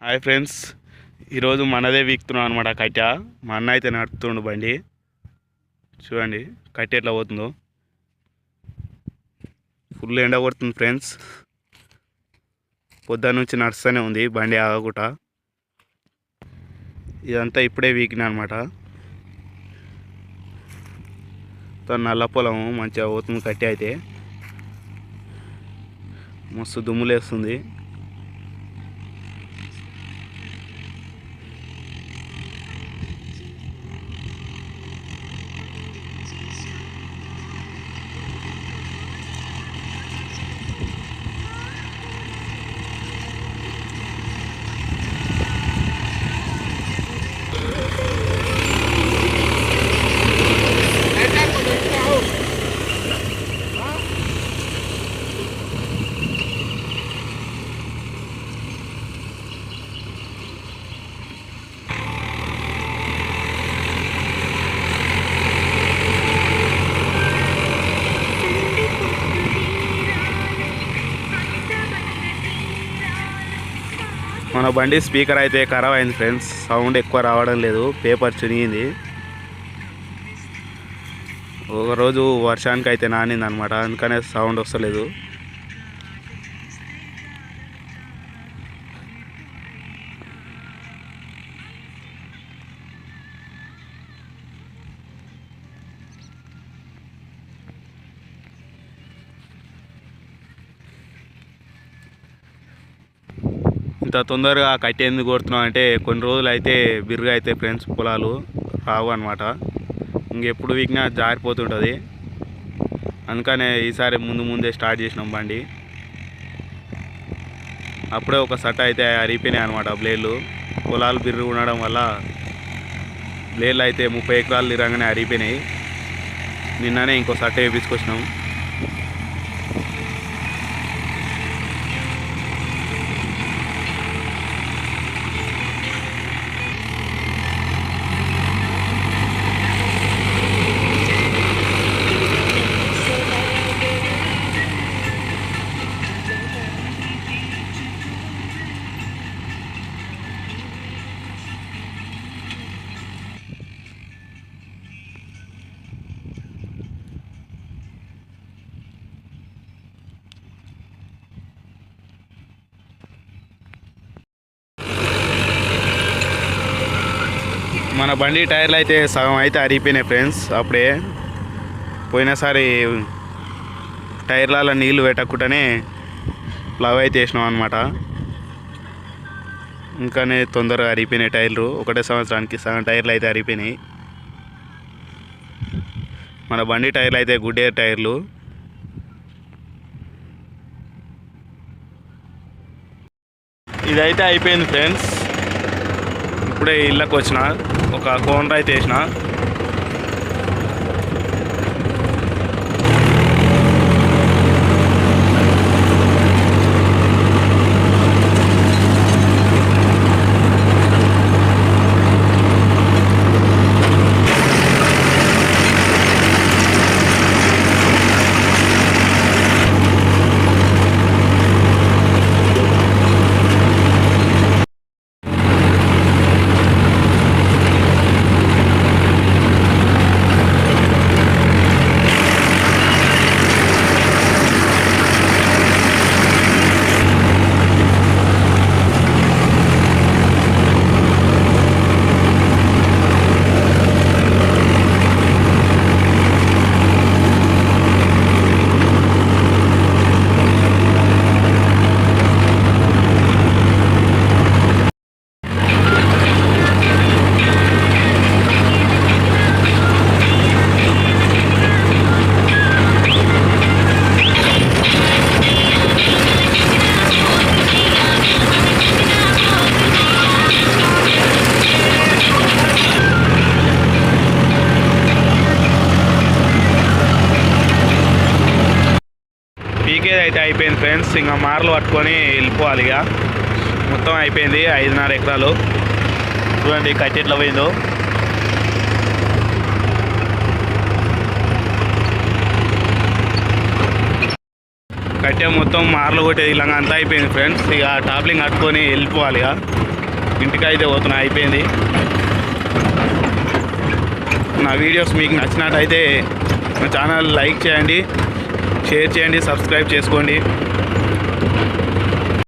Hi friends, ఈరోజు మనదే వీక్తున్నాం అనమాట. కట్టె మా అన్న అయితే నడుపుతుండు బండి. చూడండి కట్టె ఎట్లా పోతుందో. ఫుల్ ఎండ కొడుతుంది ఫ్రెండ్స్. పొద్దున్న నుంచి నడుస్తూనే ఉంది బండి ఆగకుండా. ఇదంతా ఇప్పుడే వీకినా అనమాట. నల్ల పొలము మంచిగా పోతుంది కట్టె అయితే. మస్తు దుమ్ములేస్తుంది. మన బండి స్పీకర్ అయితే ఖరాబ్ అయింది ఫ్రెండ్స్. సౌండ్ ఎక్కువ రావడం లేదు, పేపర్ చినిగింది. ఒకరోజు వర్షానికి అయితే నానింది అనమాట, అందుకనే సౌండ్ వస్తలేదు. ఇంత తొందరగా కట్టె ఎందుకు కొడుతున్నాం అంటే, కొన్ని రోజులు అయితే బిరుగా అయితే ఫ్రెండ్స్ పొలాలు రావు అనమాట. ఇంకెప్పుడు వీకినా జారిపోతుంటుంది. అందుకనే ఈసారి ముందే స్టార్ట్ చేసినాం బండి. అప్పుడే ఒక సట్ట అయితే అరిగిపోయినాయి అనమాట బ్లేడ్లు. పొలాలు బిర్రు ఉండడం వల్ల బ్లేడ్లు అయితే 30 ఎకరాలు తిరగానే అరిగిపోయినాయి. నిన్ననే ఇంకో సట్ట వేపించుకొచ్చినాం. మన బండి టైర్లు అయితే సగం అయితే అరిగిపోయినాయి ఫ్రెండ్స్. అప్పుడే పోయినసారి టైర్లలో నీళ్లు పెట్టకుండానే ప్లవ్ అయితే వేసినాం అనమాట. ఇంకానే తొందరగా అరిగిపోయినాయి టైర్లు. ఒకటే సంవత్సరానికి సగం టైర్లు అయితే అరిగిపోయినాయి. మన బండి టైర్లు అయితే గుడ్ ఎయిర్ టైర్లు. ఇదైతే అయిపోయింది ఫ్రెండ్స్. ఇప్పుడే ఇళ్ళకి వచ్చిన, ఒక కోనర్ అయితే వేసిన. పీకేది అయితే అయిపోయింది ఫ్రెండ్స్. ఇంకా మార్లు పట్టుకొని వెళ్ళిపోవాలి. ఇక మొత్తం అయిపోయింది. 5.5 ఎకరాలు. చూడండి కట్టె ఎట్లా పోయిందో. కట్టే మొత్తం మార్లు కొట్టేది ఇలా అంతా అయిపోయింది ఫ్రెండ్స్. ఇక టాప్లింగ్ కట్టుకొని వెళ్ళిపోవాలి. ఇక ఇంటికి అయితే పోతున్నా, అయిపోయింది. నా వీడియోస్ మీకు నచ్చినట్టయితే నా ఛానల్ లైక్ చేయండి, షేర్ చేయండి, సబ్స్క్రైబ్ చేసుకోండి.